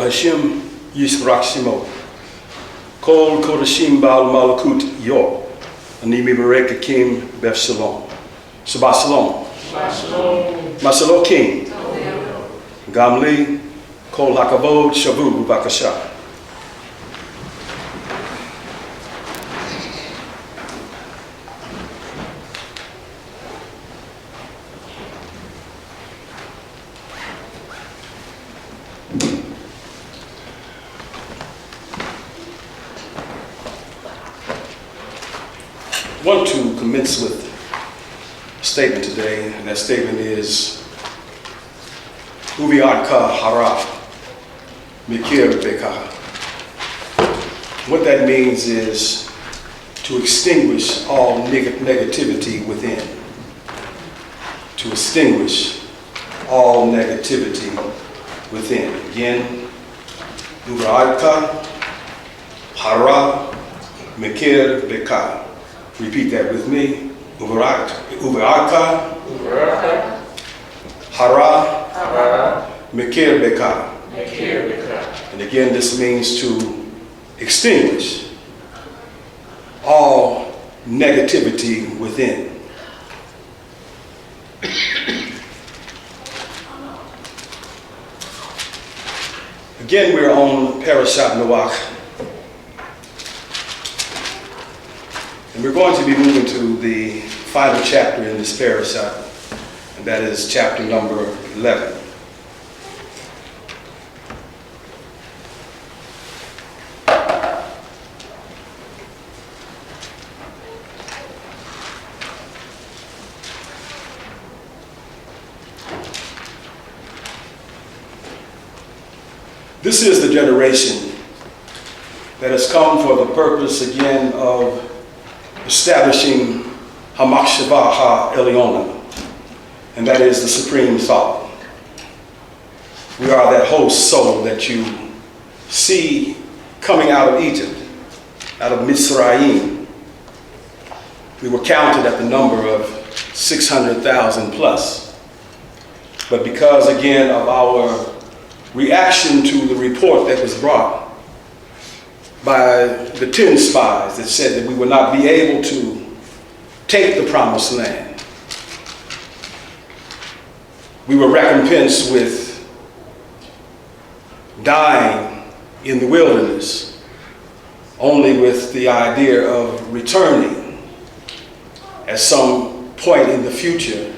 Hashem Yisrakshimo, Kol Kodashim Baal Malakut Yo, Animi Bereka Kim Beth Shalom. Shabbat Shalom. Mashalom King. Gamli, Kol Hakavod Shavu Bakasha. I want to commence with a statement today, and that statement is Uviadka Hara Mikir Beka. What that means is to extinguish all negativity within. To extinguish all negativity within. Again, Uviadka Hara Mikir Beka. Repeat that with me. Uvaraka, Hara, Mekir Beka. And again, this means to extinguish all negativity within. Again, we're on Parashat Noach. And we're going to be moving to the final chapter in this parasha, and that is chapter number 11. This is the generation that has come for the purpose again of establishing Hamakshava Ha-Eliona, and that is the supreme thought. We are that host soul that you see coming out of Egypt, out of Mitzrayim. We were counted at the number of 600,000 plus. But because, again, of our reaction to the report that was brought by the 10 spies that said that we would not be able to take the promised land, we were recompensed with dying in the wilderness, only with the idea of returning at some point in the future,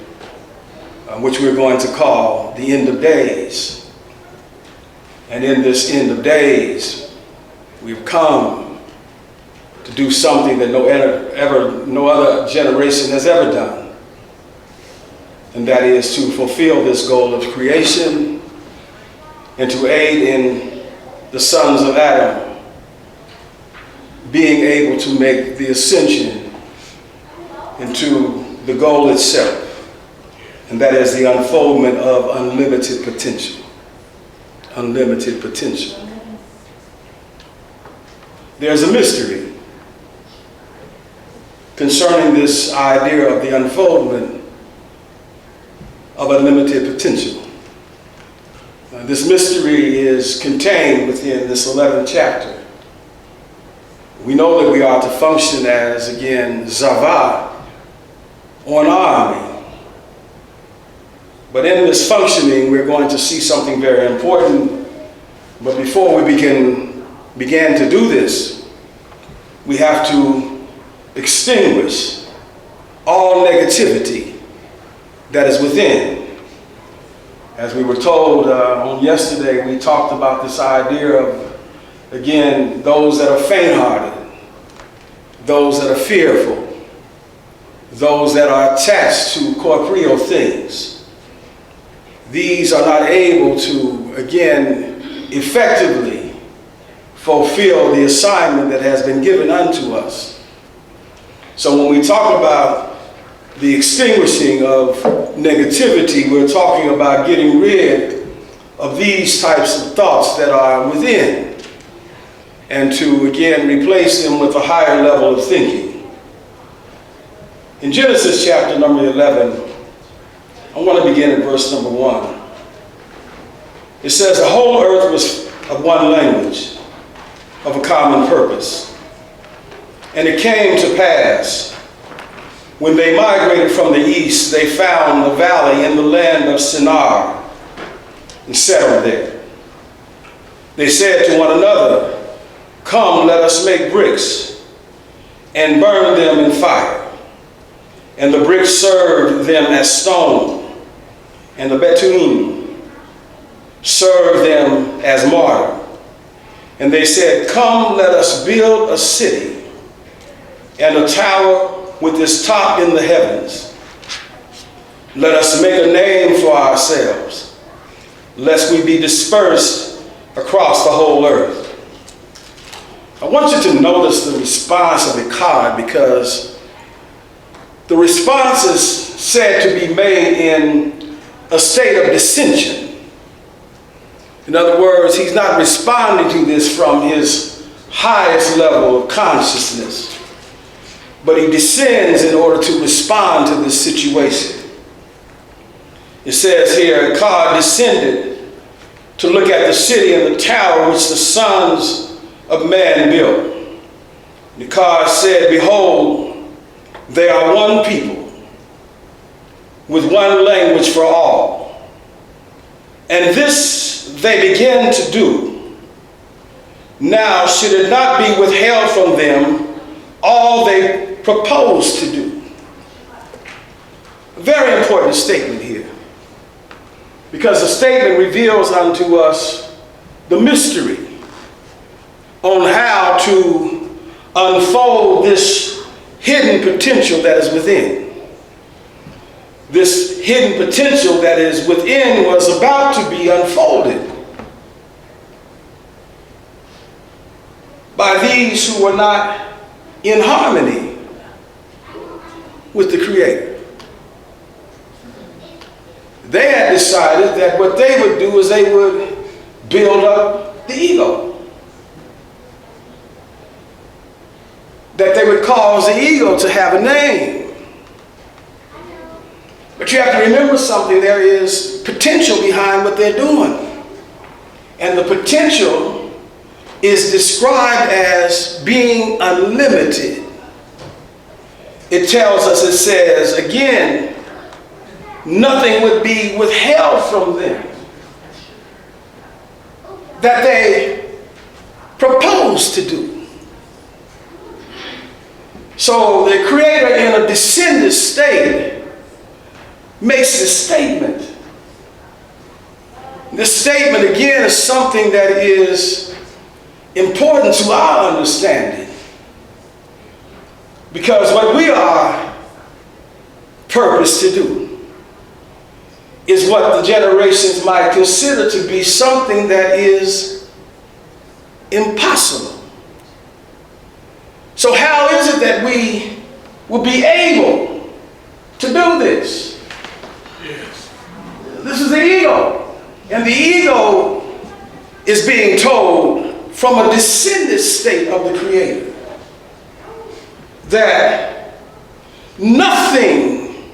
which we're going to call the end of days. And in this end of days, we've come to do something that no other generation has ever done. And that is to fulfill this goal of creation and to aid in the sons of Adam being able to make the ascension into the goal itself. And that is the unfoldment of unlimited potential. Unlimited potential. There's a mystery concerning this idea of the unfoldment of unlimited potential. This mystery is contained within this 11th chapter. We know that we are to function as, again, Zava, or an army. But in this functioning, we're going to see something very important. But before we began to do this, we have to extinguish all negativity that is within. As we were told on yesterday, we talked about this idea of, again, those that are faint-hearted, those that are fearful, those that are attached to corporeal things. These are not able to, again, effectively fulfill the assignment that has been given unto us. So when we talk about the extinguishing of negativity, we're talking about getting rid of these types of thoughts that are within, and to, again, replace them with a higher level of thinking. In Genesis chapter number 11, I want to begin at verse number 1. It says, the whole earth was of one language, of a common purpose. And it came to pass, when they migrated from the east, they found a valley in the land of Shinar and settled there. They said to one another, "Come, let us make bricks and burn them in fire." And the bricks served them as stone, and the bitumen served them as mortar. And they said, "Come, let us build a city and a tower with its top in the heavens. Let us make a name for ourselves, lest we be dispersed across the whole earth." I want you to notice the response of Echad, because the response is said to be made in a state of dissension. In other words, he's not responding to this from his highest level of consciousness, but he descends in order to respond to this situation. It says here, Echad descended to look at the city and the tower which the sons of man built. Echad said, "Behold, they are one people, with one language for all. And this they begin to do. Now should it not be withheld from them all they propose to do?" A very important statement here, because the statement reveals unto us the mystery on how to unfold this hidden potential that is within. This hidden potential that is within was about to be unfolded by these who were not in harmony with the Creator. They had decided that what they would do is they would build up the ego. That they would cause the ego to have a name. But you have to remember something. There is potential behind what they're doing. And the potential is described as being unlimited. It tells us, it says, again, nothing would be withheld from them that they propose to do. So the Creator, in a descended state, makes this statement. This statement, again, is something that is important to our understanding. Because what we are purposed to do is what the generations might consider to be something that is impossible. So how is it that we will be able to do this? Yes. This is the ego. And the ego is being told from a descended state of the Creator that nothing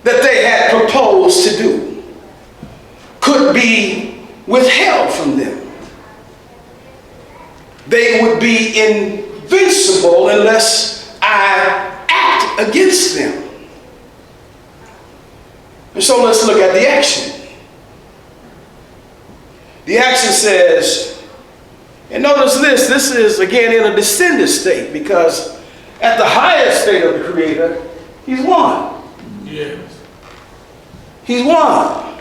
that they had proposed to do could be withheld from them. They would be invincible unless I act against them. And so let's look at the action. The action says, and notice this is again in a descended state, because at the highest state of the Creator, He's one. Yes. He's one.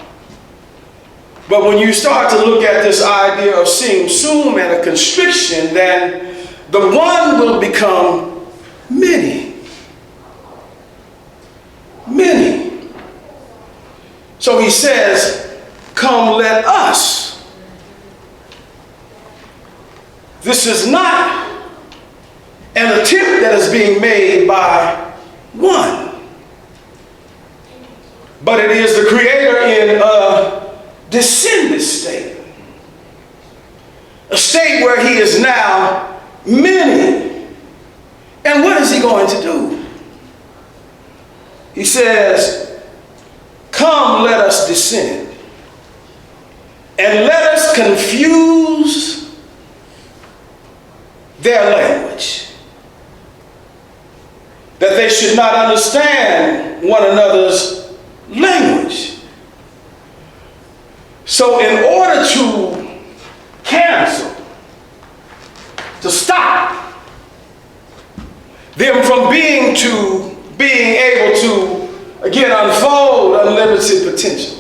But when you start to look at this idea of seeing sum and a constriction, then the one will become many. Many. So He says, "Come, let us." This is not an attempt that is being made by one, but it is the Creator in a descended state, a state where He is now many. And what is He going to do? He says, "Come, let us descend." and let us confuse their language, that they should not understand one another's language. So in order to cancel, to stop them from being able to, again, unfold unlimited potential,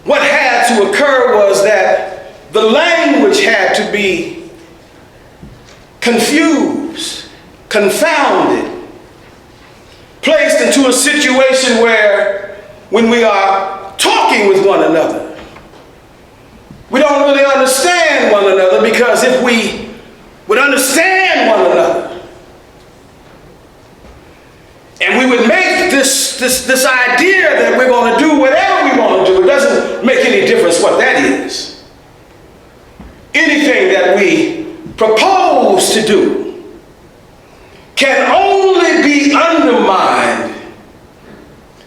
what had to occur was that the language had to be confused, confounded, placed into a situation where when we are talking with one another, we don't really understand one another, because if we would understand one another and we would make this idea that we're going to do whatever we want to do, it doesn't make any difference what that is. Anything that we propose to do can only be undermined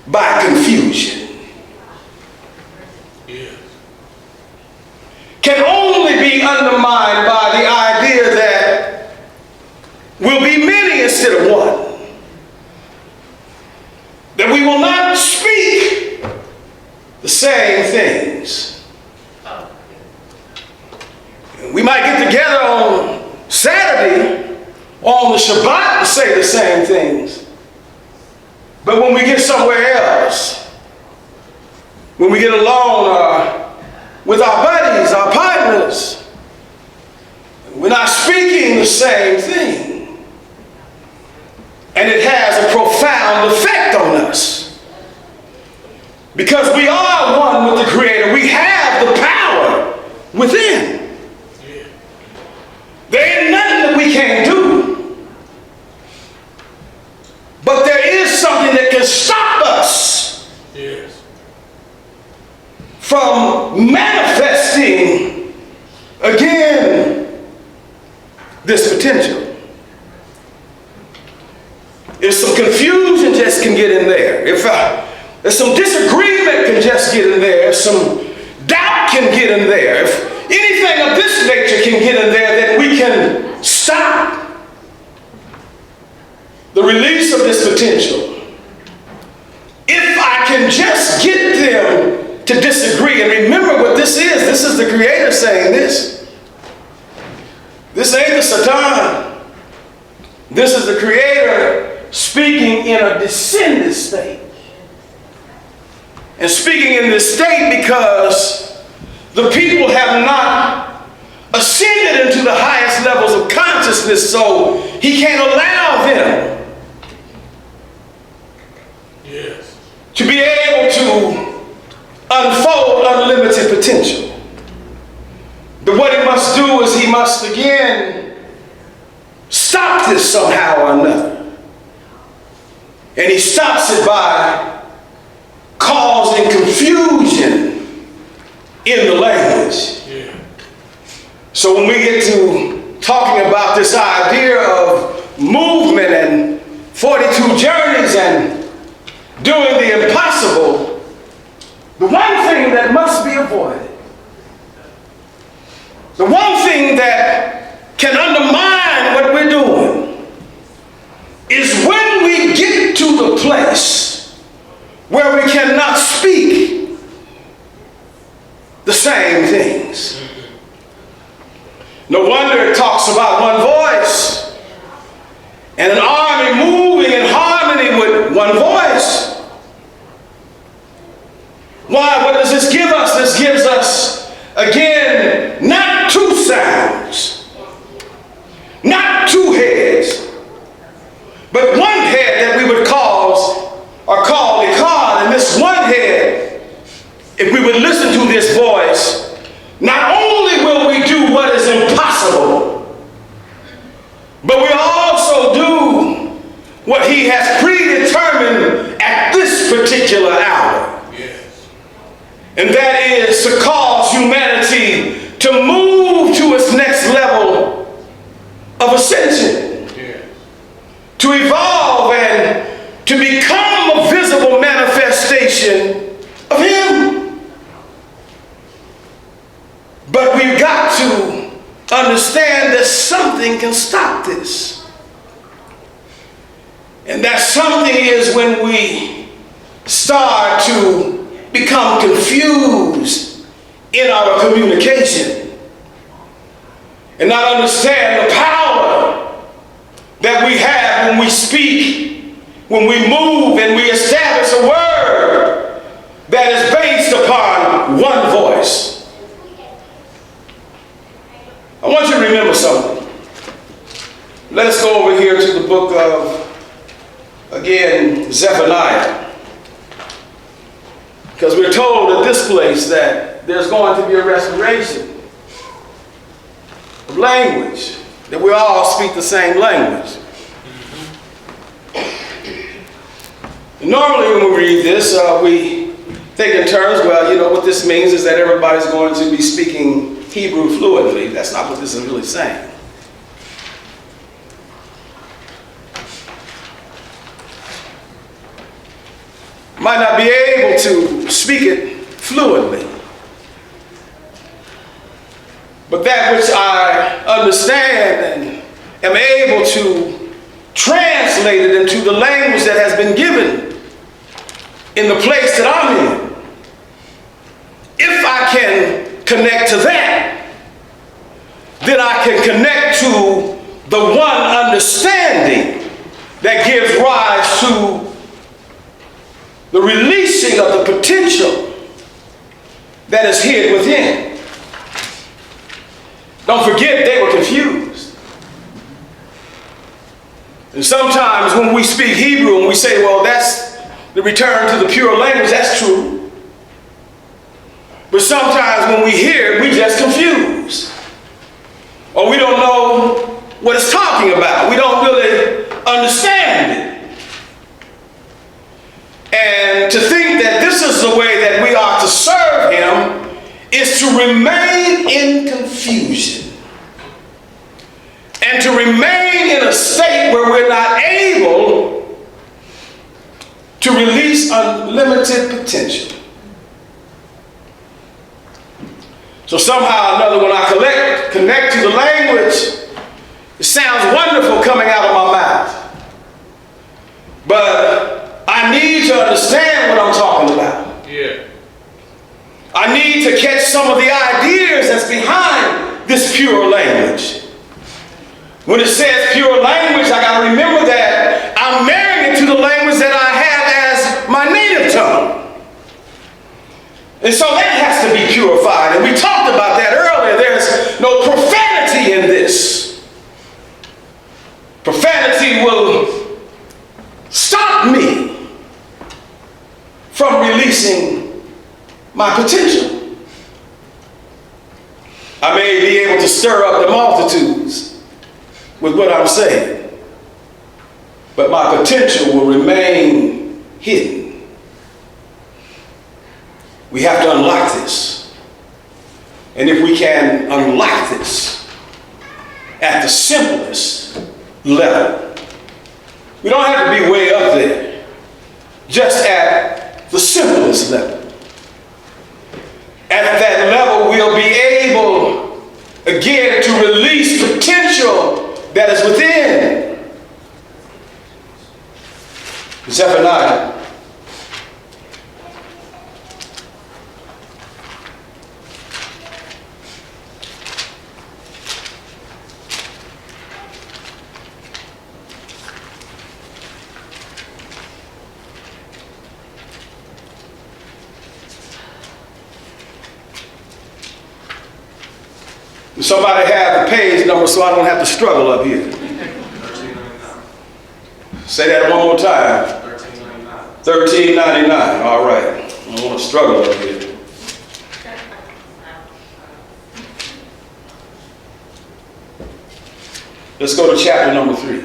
by confusion. Can only be undermined by the idea that we'll be many instead of one. That we will not speak the same things. We might get together on Saturday or on the Shabbat and say the same things. But when we get somewhere else, when we get alone with our buddies, our partners, we're not speaking the same thing. And it has a profound effect on us. Because we are one with the Creator. We have the power within. There ain't nothing that we can't do. But there is something that can stop us from manifesting again this potential. If some confusion just can get in there, if some disagreement can just get in there, if some doubt can get in there, if anything of this nature can get in there, then we can stop the release of this potential. If I can just get them to disagree, and remember what this is the Creator saying this. This ain't the Satan. This is the Creator speaking in a descended state. And speaking in this state because the people have not ascended into the highest levels of consciousness, so he can't allow them to be able to unfold unlimited potential. But what he must do is he must again stop this somehow or another. And he stops it by causing confusion in the language. So when we get to talking about this idea of movement and 42 journeys and doing the impossible, the one thing that must be avoided, the one thing that can undermine what we're doing, is when we get to the place where we cannot speak the same things. No wonder it talks about one voice and an army moving in harmony with one voice. Why? What does this give us? This gives us, again, not two sounds, not two heads, but one head that we would call a God. And this one head, if we would listen to this voice, not only will we do what is impossible, but we'll also do what he has predetermined at this particular hour. And that is to cause humanity to move to its next level of ascension. To evolve and to become a visible manifestation of him. to understand that something can stop this. And that something is when we start to become confused in our communication and not understand the power that we have when we speak, when we move and we establish a word that is based upon one voice. I want you to remember something. Let us go over here to the book of, again, Zephaniah. Because we're told at this place that there's going to be a restoration of language, that we all speak the same language. And normally when we read this, we think in terms, well, you know, what this means is that everybody's going to be speaking Hebrew fluently. That's not what this is really saying. Might not be able to speak it fluently, but that which I understand and am able to translate it into the language that has been given in the place that I'm in. If I can connect to that, then I can connect to the one understanding that gives rise to the releasing of the potential that is hid within. Don't forget, they were confused. And sometimes when we speak Hebrew and we say, well, that's the return to the pure language, that's true. But sometimes when we hear it, we just confused. Or we don't know what it's talking about. We don't really understand it. And to think that this is the way that we are to serve him is to remain in confusion and to remain in a state where we're not able to release unlimited potential. So somehow or another, when I connect to the language, it sounds wonderful coming out of my mouth. But I need to understand what I'm talking about. Yeah. I need to catch some of the ideas that's behind this pure language. When it says pure language, I got to remember that I'm marrying it to the language that I have as my native tongue. And so that has to be purified. And we talked about that earlier. There's no profanity in this. Profanity will stop me from releasing my potential. I may be able to stir up the multitudes with what I'm saying, but my potential will remain hidden. We have to unlock this. And if we can unlock this at the simplest level, we don't have to be way up there, just at the simplest level. At that level, we'll be able, again, to release potential that is within. Zephaniah. Somebody have the page number so I don't have to struggle up here. 1399. Say that one more time. 1399. $13.99. All right. I don't want to struggle up here. Let's go to chapter number 3.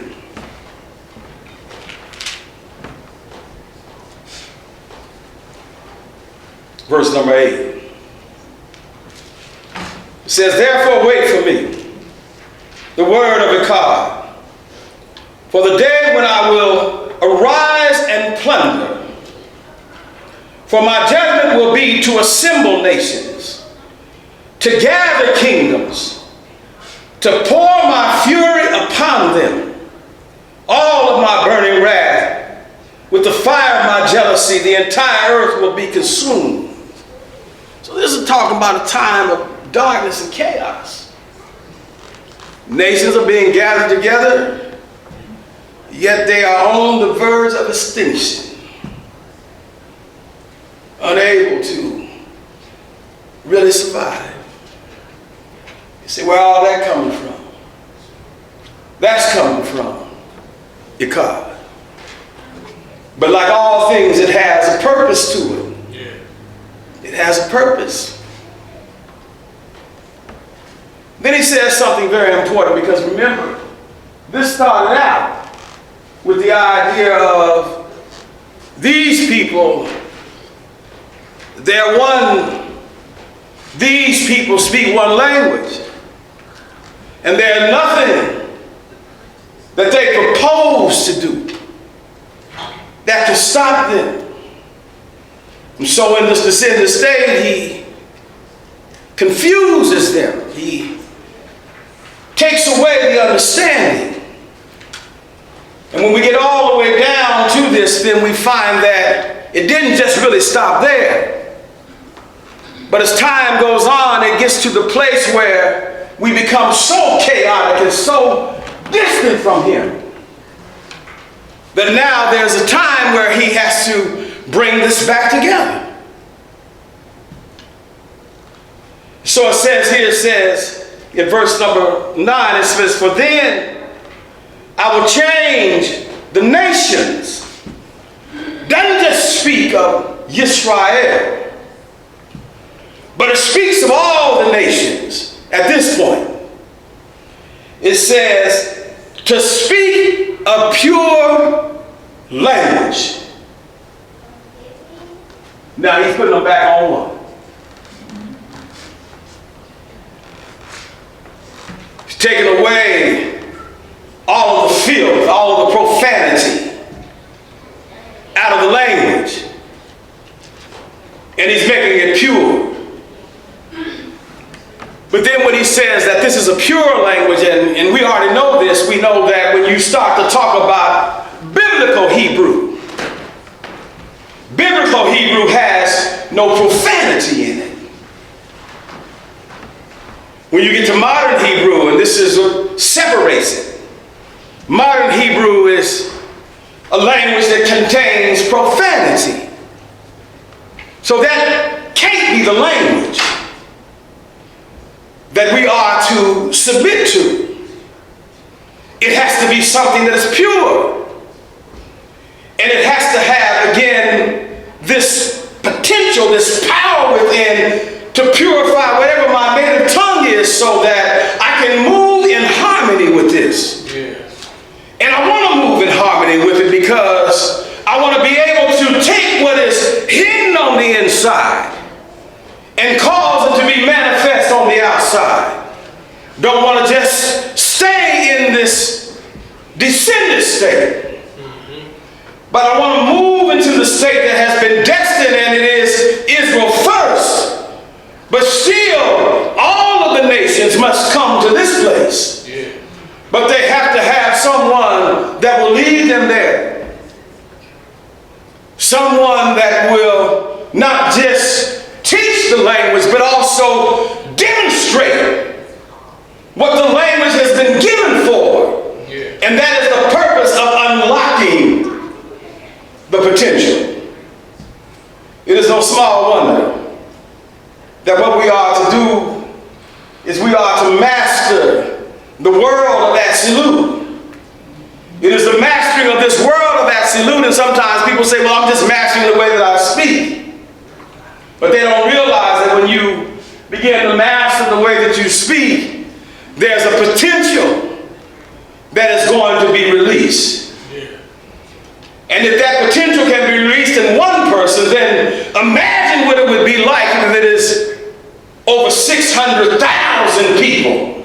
Verse number 8. It says, therefore wait for me, the word of Echad, for the day when I will arise and plunder. For my judgment will be to assemble nations, to gather kingdoms, to pour my fury upon them, all of my burning wrath, with the fire of my jealousy, the entire earth will be consumed. So this is talking about a time of darkness and chaos. Nations are being gathered together, yet they are on the verge of extinction, unable to really survive. You say, where all that coming from? That's coming from Ichabod. But like all things, it has a purpose to it. It has a purpose. Then he says something very important, because remember, this started out with the idea of these people, these people speak one language, and there's nothing that they propose to do that can stop them. And so in this descendant state, he confuses them. He takes away the understanding. And when we get all the way down to this, then we find that it didn't just really stop there. But as time goes on, it gets to the place where we become so chaotic and so distant from him that now there's a time where he has to bring this back together. So it says here, it says in verse number 9, it says, for then I will change the nations. Doesn't just speak of Yisrael, but it speaks of all the nations at this point. It says to speak a pure language. Now he's putting them back on one. He's taking away all of the filth, all of the profanity out of the language. And he's making it pure. But then when he says that this is a pure language, and we already know this, we know that when you start to talk about biblical Hebrew has no profanity in it. When you get to modern Hebrew, and this is what separates it, modern Hebrew is a language that contains profanity. So that can't be the language that we are to submit to. It has to be something that is pure. And it has to have, again, this potential, this power within to purify whatever my native tongue is, so that I can move in harmony with this. Yes. And I want to move in harmony with it because I want to be able to take what is hidden on the inside and cause it to be manifest on the outside. Don't want to just stay in this descendant state. But I want to move into the state that has been destined, and it is Israel first. But still, all of the nations must come to this place. Yeah. But they have to have someone that will lead them there. Someone that will not just teach the language, but also demonstrate what the language has been given for. Yeah. And that is the purpose of unlocking the potential. It is no small wonder that what we are to do is we are to master the world of absolute. It is the mastering of this world of absolute, and sometimes people say, well, I'm just mastering the way that I speak. But they don't realize that when you begin to master the way that you speak, there's a potential that is going to be released. And if that potential can be released in one person, then imagine what it would be like if it is over 600,000 people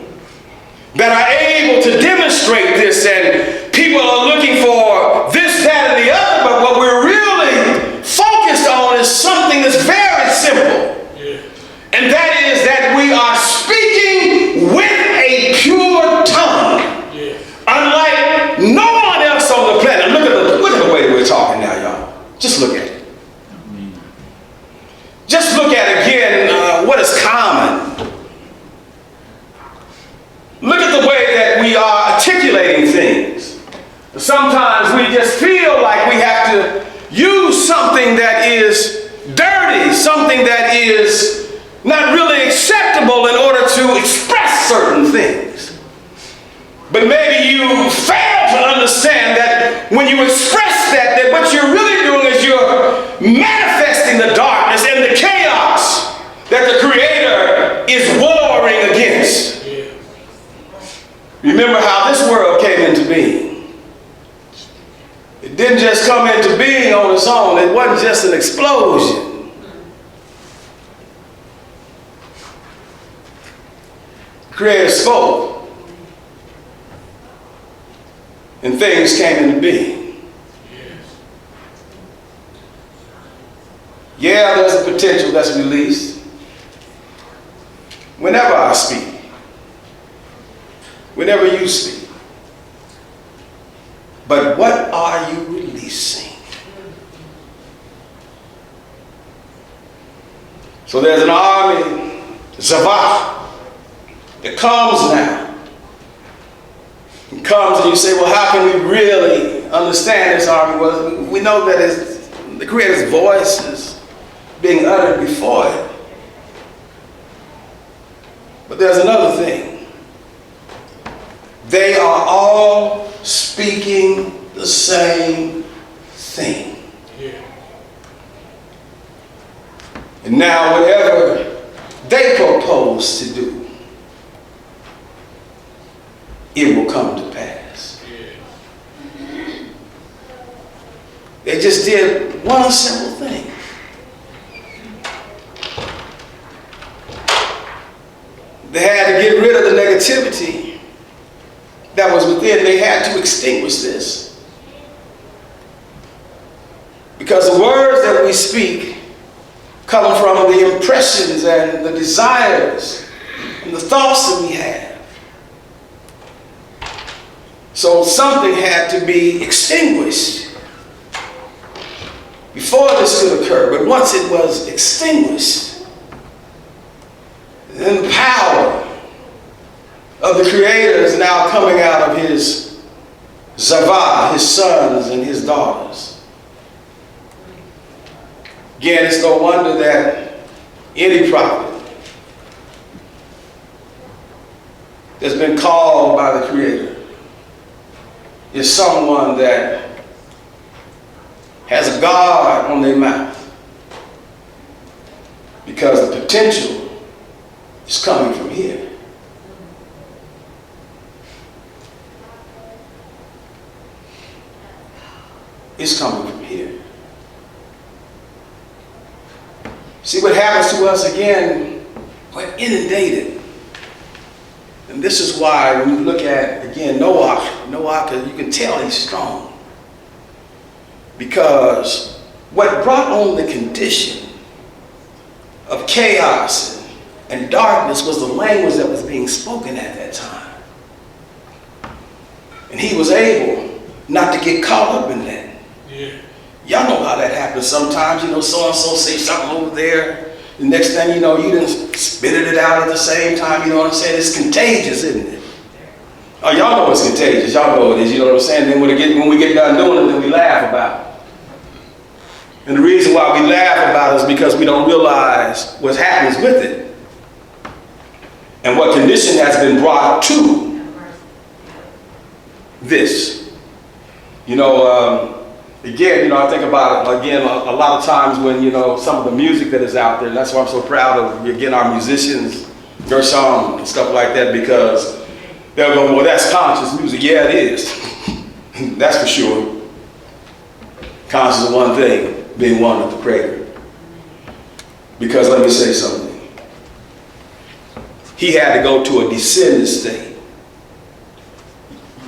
that are able to demonstrate this, and people are looking for this, that, and the other, but what we're really focused on is something that's very simple. Yeah. And that is that we are something that is not really acceptable in order to express certain things. But maybe you fail to understand that when you express that what you're really doing is you're manifesting the darkness and the chaos that the Creator is warring against. Remember how this world came into being. It didn't just come into being on its own. It wasn't just an explosion. The Creator spoke, and things came into being. Yeah, there's a potential that's released whenever I speak, whenever you speak. But what are you releasing? So there's an army, Shabbat, that comes now. It comes and you say, well, how can we really understand this army? Well, we know that it's the Creator's voice is being uttered before it. But there's another thing. They are all speaking the same thing. And now whatever they propose to do, it will come to pass. They just did one simple thing. They had to get rid of the negativity that was within. They had to extinguish this. Because the words that we speak come from the impressions and the desires and the thoughts that we have. So something had to be extinguished before this could occur. But once it was extinguished, then the power of the Creator is now coming out of his Zavah, his sons and his daughters. Again, it's no wonder that any prophet that's been called by the Creator is someone that has a God on their mouth, because the potential is coming from here. It's coming from here. See what happens to us again? We're inundated. And this is why when you look at, again, Noach, you can tell he's strong. Because what brought on the condition of chaos and darkness was the language that was being spoken at that time. And he was able not to get caught up in that. Y'all know how that happens sometimes. So-and-so say something over there. The next thing you know, you done spitted it out at the same time. You know what I'm saying? It's contagious, isn't it? Oh, y'all know it's contagious. Y'all know it is. You know what I'm saying? Then when we get done doing it, then we laugh about it. And the reason why we laugh about it is because we don't realize what happens with it and what condition has been brought to this. Again, I think about it, again, a lot of times when, some of the music that is out there, and that's why I'm so proud of, again, our musicians, Gershon and stuff like that, because they'll go, well, that's conscious music. Yeah, it is. That's for sure. Conscious of one thing, being one with the Creator. Because let me say something. He had to go to a descended state.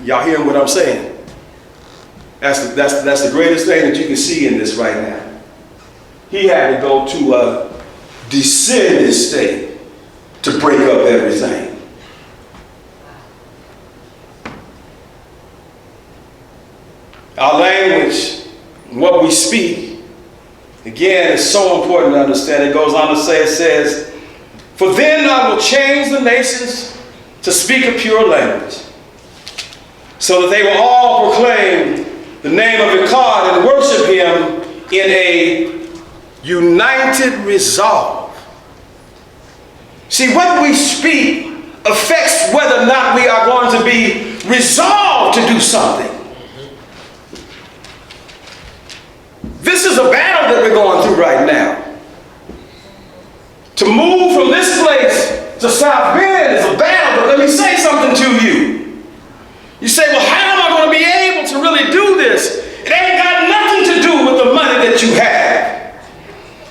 Y'all hearing what I'm saying? That's the greatest thing that you can see in this right now. He had to go to a descended state to break up everything. Our language, what we speak, again, is so important to understand. It goes on to say, it says, "For then I will change the nations to speak a pure language, so that they will all proclaim the name of your God and worship him in a united resolve. See, what we speak affects whether or not we are going to be resolved to do something. This is a battle that we're going through right now. To move from this place to South Bend is a battle, but let me say something to you. You say, well, how am I going to be able to really do this? It ain't got nothing to do with the money that you have.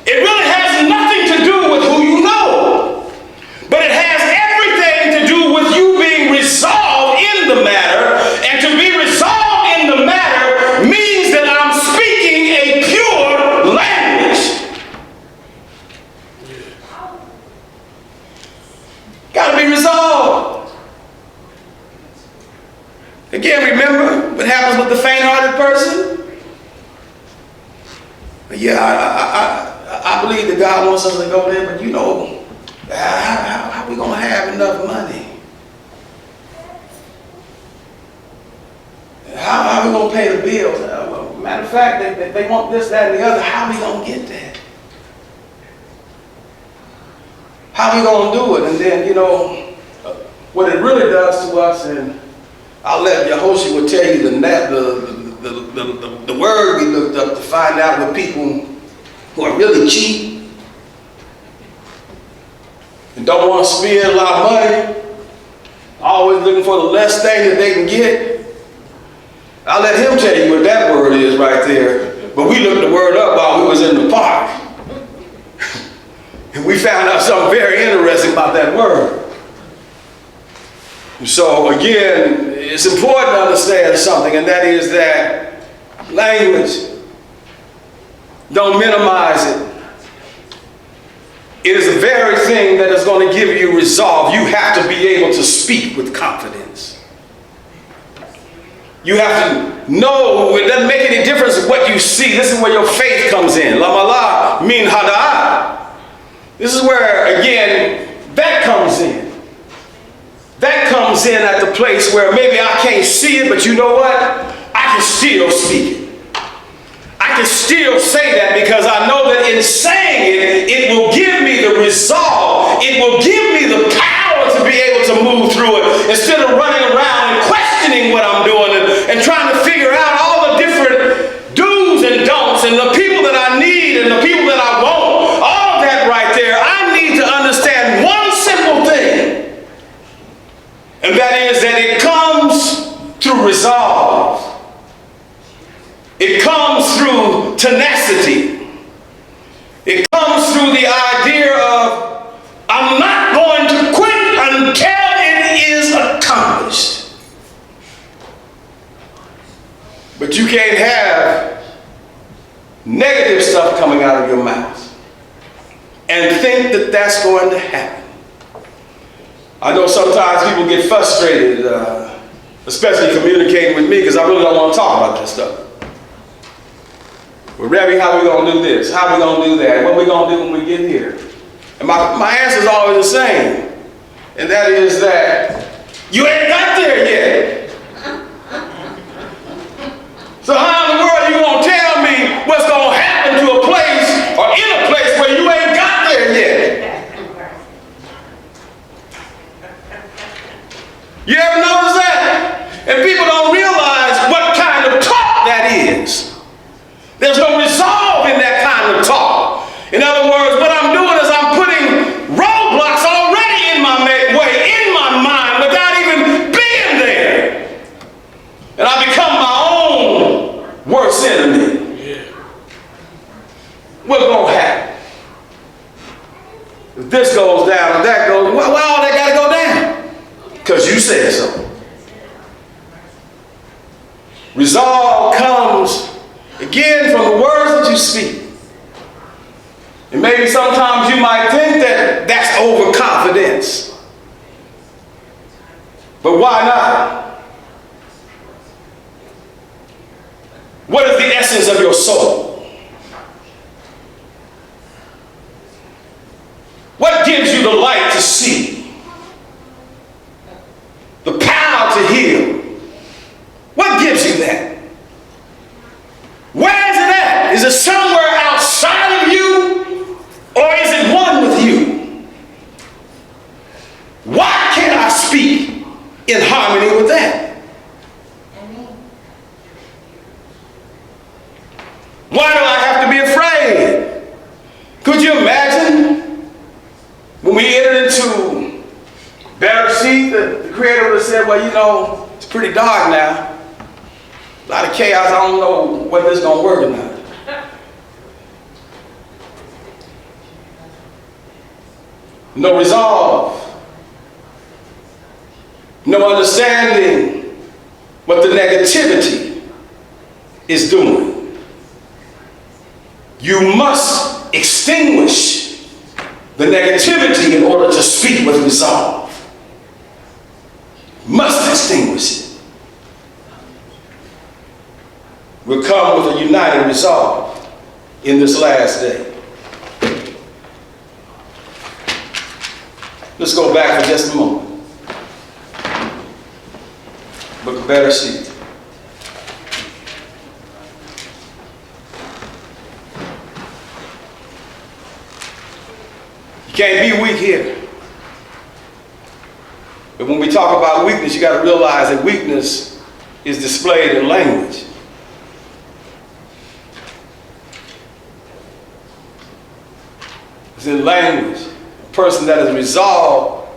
It really has nothing to do with who you know. But it has everything to do with you being resolved in the matter. And to be resolved in the matter means that I'm speaking a pure language. Got to be resolved. Again, remember what happens with the faint-hearted person? Yeah, I believe that God wants us to go there, but you know, how are we going to have enough money? How are we going to pay the bills? Matter of fact, they want this, that, and the other. How are we going to get that? How are we going to do it? And then, you know, what it really does to us, and I'll let Yehoshua will tell you the word we looked up to find out what people who are really cheap and don't want to spend a lot of money, always looking for the less thing that they can get. I'll let him tell you what that word is right there. But we looked the word up while we was in the park. And we found out something very interesting about that word. So again, it's important to understand something, and that is that language, don't minimize it. It is the very thing that is going to give you resolve. You have to be able to speak with confidence. You have to know, it doesn't make any difference what you see. This is where your faith comes in. Lamala min hada'ah. This is where, again, that comes in. That comes in at the place where maybe I can't see it, but you know what? I can still speak it. I can still say that because I know that in saying it, it will give me the resolve. It will give me the power to be able to move through it instead of running around and questioning what I'm doing and trying to figure out all the different do's and don'ts and the people that I need and the people that I won't. All of that right there, I need to understand one simple thing. And that is that it comes through resolve. It comes through tenacity. It comes through the idea of, I'm not going to quit until it is accomplished. But you can't have negative stuff coming out of your mouth and think that that's going to happen. I know sometimes people get frustrated, especially communicating with me, because I really don't want to talk about that stuff. Well, Rebbe, how we going to do this? How we going to do that? What we going to do when we get here? And my answer is always the same. And that is that you ain't got there yet. So how in the world are you going to tell me what's going to happen to a place or in a place where you ain't got there yet? You ever notice that? And people don't realize what kind of talk that is. There's no resolve in that kind of talk. In other words, what I'm doing is I'm putting roadblocks already in my way, in my mind, without even being there. And I become my own worst enemy. Yeah. What's going to happen? If this goes down and that goes, well, all that got to go down. Because you said so. Resolve comes, again, from the words that you speak. And maybe sometimes you might think that that's overconfidence. But why not? What is the essence of your soul? What gives you the light to see? The power to heal. What gives you that? Where is it at? Is it somewhere outside of you? Why can't I speak in harmony with that? Why do I have to be afraid? Could you imagine when we entered into better seat, the Creator would have said, well, you know, it's pretty dark now. A lot of chaos. I don't know whether it's going to work or not. No resolve. No understanding what the negativity is doing. You must extinguish the negativity in order to speak with resolve. Must extinguish it. We'll come with a united resolve in this last day. Let's go back for just a moment. Book of Better Seat. You can't be weak here. But when we talk about weakness, you got to realize that weakness is displayed in language. It's in language. A person that is resolved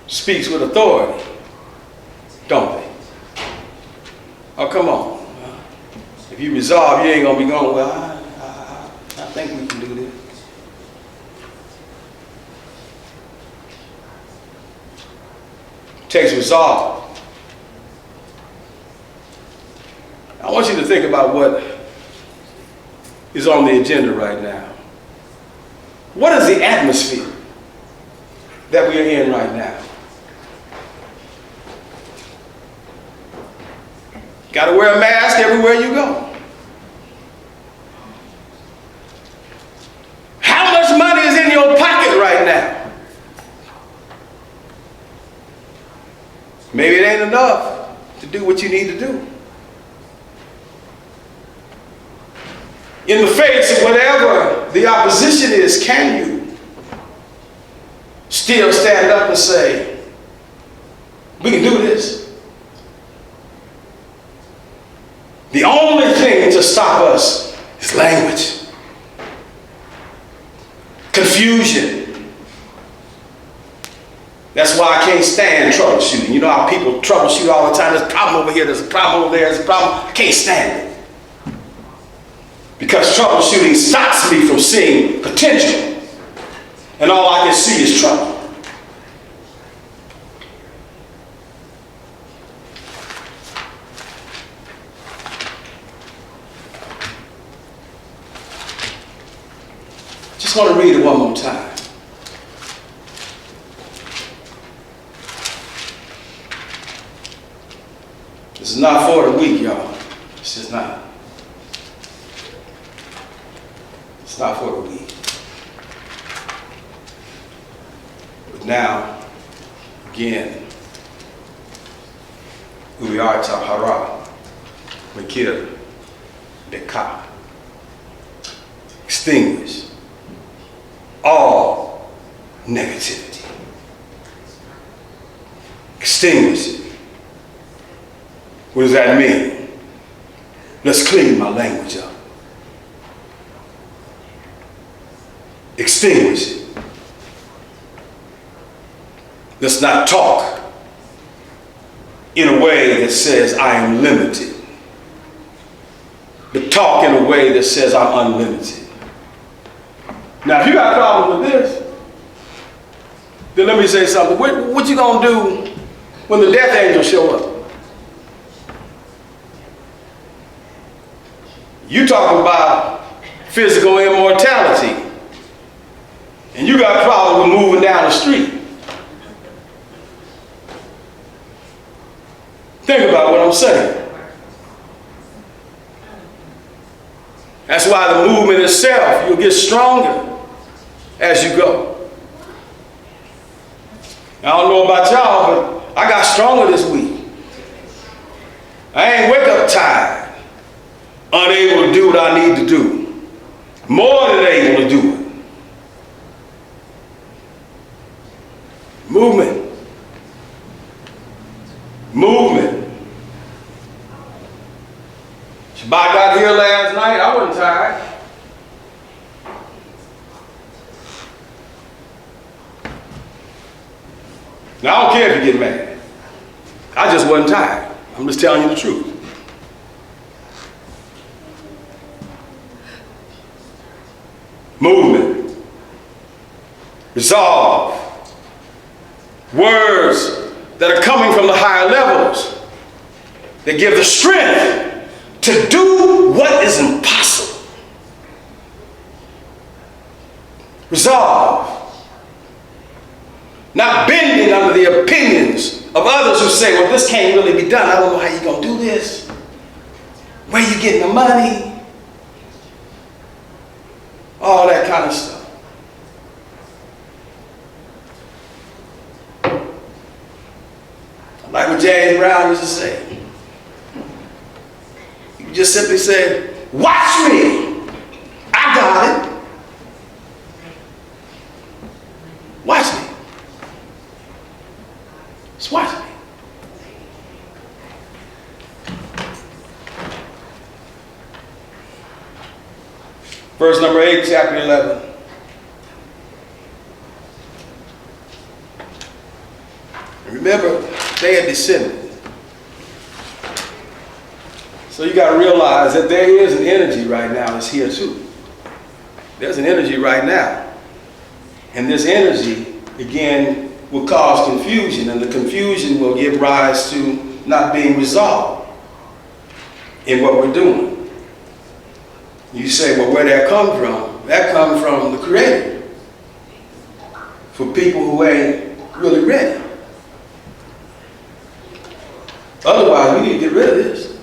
speaks with authority, don't they? Oh, come on. If you resolve, you ain't going to be going, well, I think we can do this. It takes resolve. I want you to think about what is on the agenda right now. What is the atmosphere that we are in right now? Got to wear a mask everywhere you go. How much money is in your pocket right now? Maybe it ain't enough to do what you need to do. In the face of whatever the opposition is, can you still stand up and say, we can do this? The only thing to stop us is language, confusion. That's why I can't stand troubleshooting. You know how people troubleshoot all the time. There's a problem over here, there's a problem over there, there's a problem. I can't stand it. Because troubleshooting stops me from seeing potential. And all I can see is trouble. Just want to read it one more time. This is not for the weak, y'all. This is not. It's not for the weak. But now, again, who we are, Tahara, Makir, Beka. Extinguish all negativity. Extinguish it. What does that mean? Let's clean my language up. Extinguish it. Let's not talk in a way that says I am limited, but talk in a way that says I'm unlimited. Now, if you got a problem with this, then let me say something. What you gonna do when the death angel show up? You talking about physical immortality, and you got a problem with moving down the street. Think about what I'm saying. That's why the movement itself, you'll get stronger as you go. I don't know about y'all, but I got stronger this week. I ain't wake up tired, unable to do what I need to do. More than able to do it. Movement. Movement. Shabbat got here last night. I wasn't tired. Now, I don't care if you get mad. I just wasn't tired. I'm just telling you the truth. Movement. Resolve. Words that are coming from the higher levels. They give the strength to do what is impossible. Resolve. Not bending under the opinions of others who say, well, this can't really be done. I don't know how you're going to do this. Where you getting the money? All that kind of stuff. Like what James Brown used to say. You just simply say, watch me. I got it. Watch me. Just watch me. Verse number 8, chapter 11. Remember, they had descended. So you got to realize that there is an energy right now that's here too. There's an energy right now. And this energy, again, will cause confusion, and the confusion will give rise to not being resolved in what we're doing. You say, well, where'd that come from? That comes from the Creator. For people who ain't really ready. Otherwise, we need to get rid of this.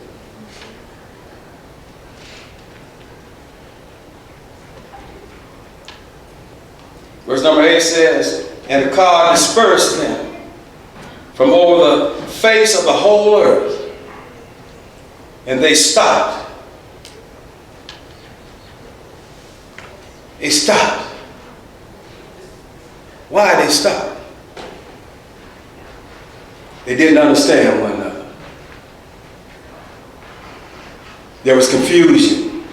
Verse number 8 says, and the cloud dispersed them from over the face of the whole earth. And they stopped. They stopped. Why they stopped? They didn't understand one another. There was confusion.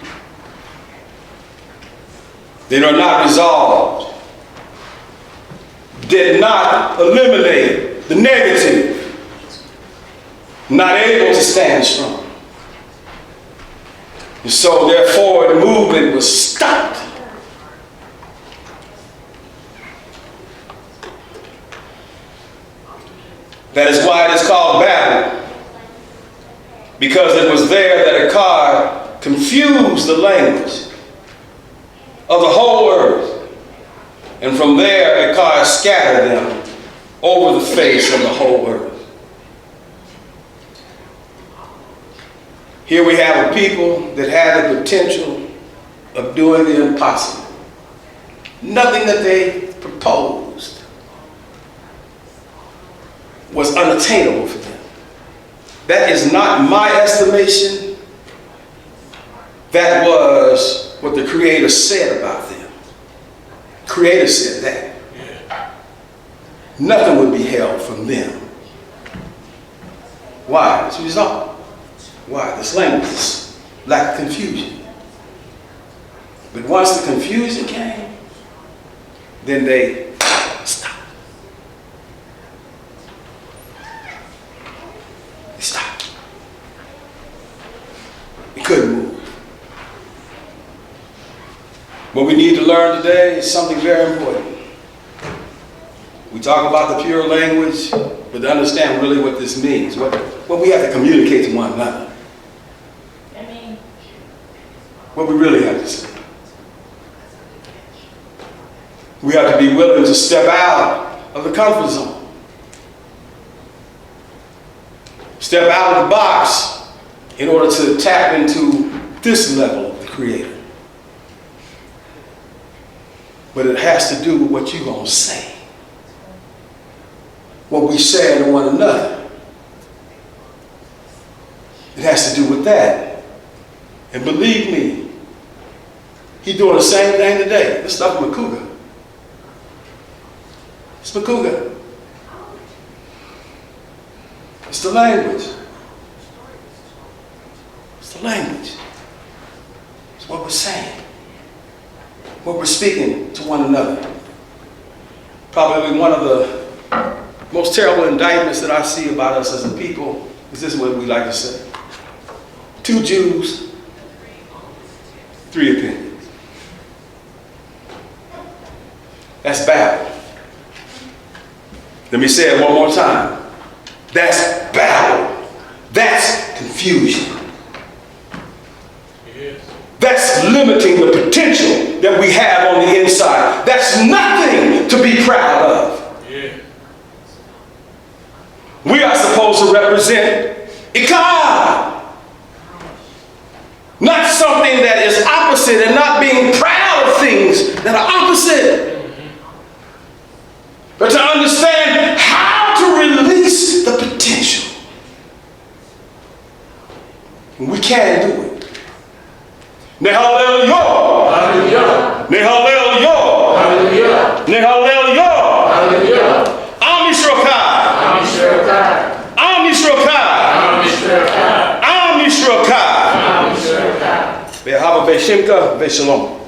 They were not resolved. Did not eliminate the negative. Not able to stand strong. And so therefore the movement was stopped. That is why it is called Babel. Because it was there that Akkad confused the language of the whole earth. And from there, Akkad scattered them over the face of the whole earth. Here we have a people that had the potential of doing the impossible. Nothing that they proposed was unattainable for them. That is not my estimation. That was what the Creator said about them. Creator said that. Yeah. Nothing would be held from them. Why? It's resolved. Why? This language is lack of confusion. But once the confusion came, then they stopped. They stopped. They couldn't move. What we need to learn today is something very important. We talk about the pure language, but to understand really what this means, what we have to communicate to one another. What we really have to say. We have to be willing to step out of the comfort zone. Step out of the box in order to tap into this level of the Creator. But it has to do with what you're going to say. What we say to one another. It has to do with that. And believe me, he's doing the same thing today. This stuff is Makuga. It's Makuga. It's the language. It's the language. It's what we're saying. What we're speaking to one another. Probably one of the most terrible indictments that I see about us as a people is this what we like to say. 2 Jews, 3 opinions. That's Babel. Let me say it one more time. That's Babel. That's confusion. That's limiting the potential that we have on the inside. That's nothing to be proud of. We are supposed to represent Ikar. Not something that is opposite, and not being proud of things that are opposite. But to understand how to release the potential. And we can do it. Nehalel yo. Hallelujah. Nehalel yo. Hallelujah. Nehalel yo. Hallelujah. Am Yisrokai. Am Yisrokai. Am Yisrokai. Am Yisrokai. Am Yisrokai. Am Yisrokai. Behava Beshimka Beshalom.